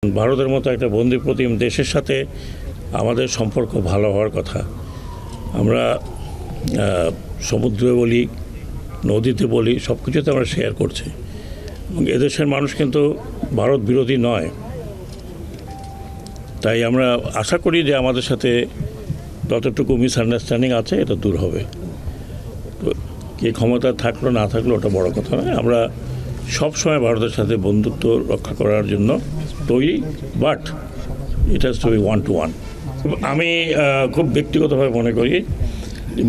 ভারতের মতো একটা বন্দিপ্রতিম দেশের সাথে আমাদের সম্পর্ক ভালো হওয়ার কথা। আমরা সমুদ্রে বলি, নদীতে বলি, সব কিছুতে আমরা শেয়ার করছি এবং এদেশের মানুষ কিন্তু ভারত বিরোধী নয়। তাই আমরা আশা করি যে আমাদের সাথে যতটুকু মিসআন্ডারস্ট্যান্ডিং আছে এটা দূর হবে। তো কে ক্ষমতা থাকলো না থাকলো ওটা বড় কথা নয়। আমরা সবসময় ভারতের সাথে বন্ধুত্ব রক্ষা করার জন্য তৈরি, but it has to be one to one. আমি খুব ব্যক্তিগতভাবে মনে করি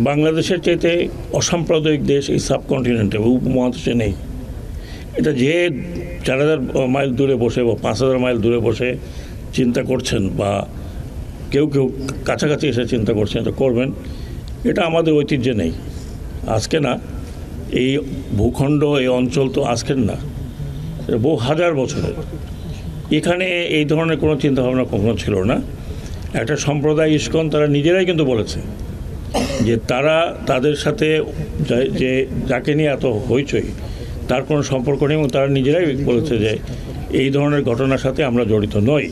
বাংলাদেশের চাইতে অসাম্প্রদায়িক দেশ এই সাবকন্টিনেন্টে উপমহাদেশে নেই। এটা যে 4000 মাইল দূরে বসে বা 5000 মাইল দূরে বসে চিন্তা করছেন বা কেউ কেউ কাছাকাছি এসে চিন্তা করছেন, এটা করবেন, এটা আমাদের ঐতিহ্যে নেই। আজকে না, এই ভূখণ্ড এই অঞ্চল তো আজকের না, এটা বহু হাজার বছরের। এখানে এই ধরনের কোনো চিন্তাভাবনা কখনো ছিল না। একটা সম্প্রদায় ইস্কন তারা নিজেরাই কিন্তু বলেছে যে তারা তাদের সাথে যে যাকে নিয়ে এত হইচই তার কোনো সম্পর্ক নেই, এবং তারা নিজেরাই বলেছে যে এই ধরনের ঘটনার সাথে আমরা জড়িত নই।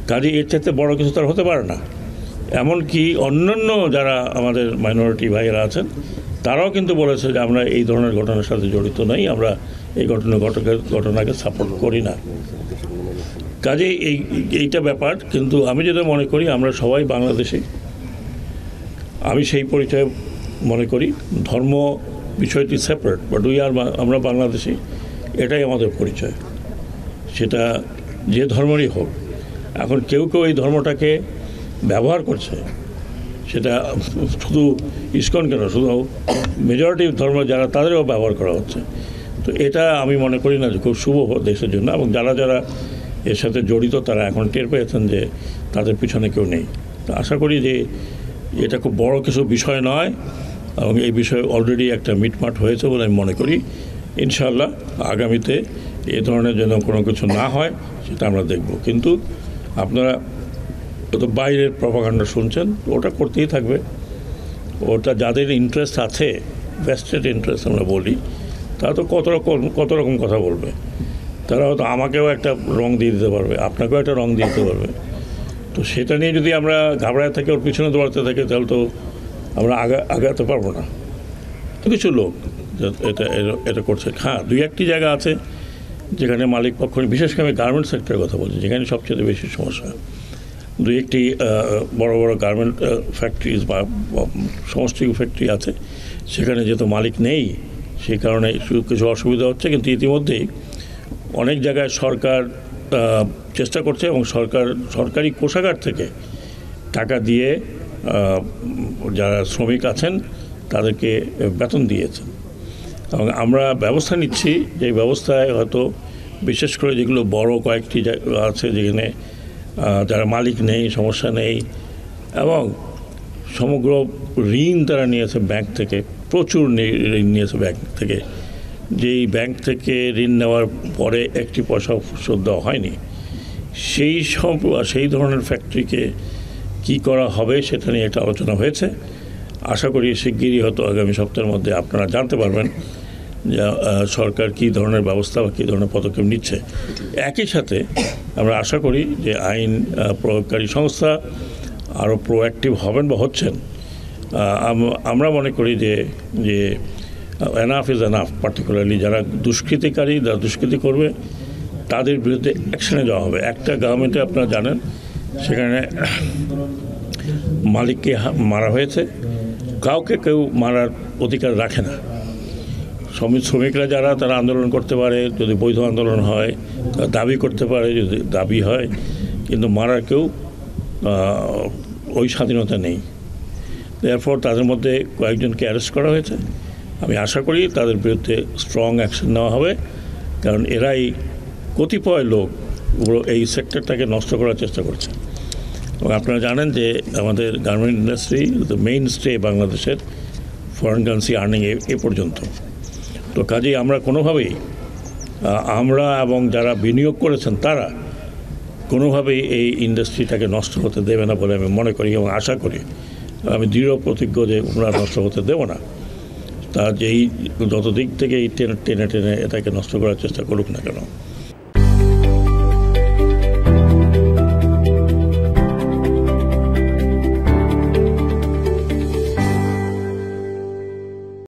কাজে এর চাইতে বড় কিছু তার হতে পারে না। এমনকি অন্যান্য যারা আমাদের মাইনরিটি ভাইয়েরা আছেন তারাও কিন্তু বলেছে যে আমরা এই ধরনের ঘটনার সাথে জড়িত নই, আমরা এই ঘটনাকে সাপোর্ট করি না। কাজে এইটা ব্যাপার। কিন্তু আমি যেটা মনে করি আমরা সবাই বাংলাদেশি, আমি সেই পরিচয় মনে করি। ধর্ম বিষয়টি সেপারেট, বাট আমরা বাংলাদেশি, এটাই আমাদের পরিচয়, সেটা যে ধর্মেরই হোক। এখন কেউ কেউ এই ধর্মটাকে ব্যবহার করছে, সেটা শুধু ইস্কন কেন, শুধু মেজরিটি ধর্ম যারা তাদেরও ব্যবহার করা হচ্ছে। তো এটা আমি মনে করি না যে খুব শুভ দেশের জন্য। এবং যারা যারা এর সাথে জড়িত তারা এখন টের পেয়েছেন যে তাদের পিছনে কেউ নেই। তো আশা করি যে এটা খুব বড় কিছু বিষয় নয়, এবং এই বিষয়ে অলরেডি একটা মিটমাট হয়েছে বলে আমি মনে করি। ইনশাআল্লাহ আগামীতে এ ধরনের যেন কোনো কিছু না হয় সেটা আমরা দেখব। কিন্তু আপনারা তো বাইরের প্রপাগান্ডা শুনছেন, ওটা করতেই থাকবে। ওটা যাদের ইন্টারেস্ট আছে, ভেস্টেড ইন্টারেস্ট আমরা বলি, তারা তো কত রকম কথা বলবে। তারা হয়তো আমাকেও একটা রং দিয়ে দিতে পারবে, আপনাকেও একটা রং দিয়ে দিতে পারবে। তো সেটা নিয়ে যদি আমরা ঘাবড়ায় থাকি, ওর পিছনে দৌড়াতে থাকি, তাহলে তো আমরা আগাতে পারবো না। কিছু লোক এটা করছে। হ্যাঁ, 2-1টি জায়গা আছে যেখানে মালিক পক্ষ, বিশেষ করে আমি গার্মেন্টস সেক্টরের কথা বলছি, যেখানে সবচেয়ে বেশি সমস্যা। 2-1টি বড় বড় গার্মেন্ট ফ্যাক্টরিজ বা সমষ্টি ফ্যাক্টরি আছে, সেখানে যেহেতু মালিক নেই সেই কারণে কিছু অসুবিধা হচ্ছে। কিন্তু ইতিমধ্যেই অনেক জায়গায় সরকার চেষ্টা করছে এবং সরকারি কোষাগার থেকে টাকা দিয়ে যারা শ্রমিক আছেন তাদেরকে বেতন দিয়েছেন। এবং আমরা ব্যবস্থা নিচ্ছি, যে ব্যবস্থায় হয়তো বিশেষ করে যেগুলো বড় কয়েকটি আছে যেখানে যারা মালিক নেই, সমস্যা নেই, এবং সমগ্র ঋণ তারা নিয়েছে ব্যাংক থেকে, প্রচুর ঋণ নিয়েছে ব্যাংক থেকে, যেই ব্যাংক থেকে ঋণ নেওয়ার পরে একটি পয়সা শোধ দেওয়া হয়নি, সেই ধরনের ফ্যাক্টরিকে কি করা হবে সেটা নিয়ে একটা আলোচনা হয়েছে। আশা করি শিগগিরই হয়তো আগামী সপ্তাহের মধ্যে আপনারা জানতে পারবেন যে সরকার কী ধরনের ব্যবস্থা বা কী ধরনের পদক্ষেপ নিচ্ছে। একই সাথে আমরা আশা করি যে আইন প্রয়োগকারী সংস্থা আরও প্রোঅ্যাক্টিভ হবেন বা হচ্ছেন। আমরা মনে করি যে এনাফ ইজ এনাফ। পার্টিকুলারলি যারা দুষ্কৃতিকারী, যারা দুষ্কৃতি করবে তাদের বিরুদ্ধে অ্যাকশনে যাওয়া হবে। একটা গভর্নমেন্টে আপনারা জানেন সেখানে মালিককে মারা হয়েছে, কাউকে কেউ মারার অধিকার রাখে না। শ্রমিকরা যারা তারা আন্দোলন করতে পারে, যদি বৈধ আন্দোলন হয়, দাবি করতে পারে যদি দাবি হয়, কিন্তু মারার কেউ ওই স্বাধীনতা নেই। এরপর তাদের মধ্যে কয়েকজনকে অ্যারেস্ট করা হয়েছে। আমি আশা করি তাদের বিরুদ্ধে স্ট্রং অ্যাকশন নেওয়া হবে, কারণ এরাই কতিপয় লোক এই সেক্টরটাকে নষ্ট করার চেষ্টা করছে। এবং আপনারা জানেন যে আমাদের garment industry the main stay বাংলাদেশের ফরেন কারেন্সি আর্নিং এ পর্যন্ত। তো কাজেই আমরা কোনোভাবেই আমরা এবং যারা বিনিয়োগ করেছেন তারা কোনোভাবেই এই ইন্ডাস্ট্রিটাকে নষ্ট হতে দেবে না বলে আমি মনে করি এবং আশা করি। আমি দৃঢ় প্রতিজ্ঞ যে আমরা নষ্ট হতে দেব না। তা যেই যত দিক থেকে এই টেনে এটাকে নষ্ট করার চেষ্টা করুক না কেন।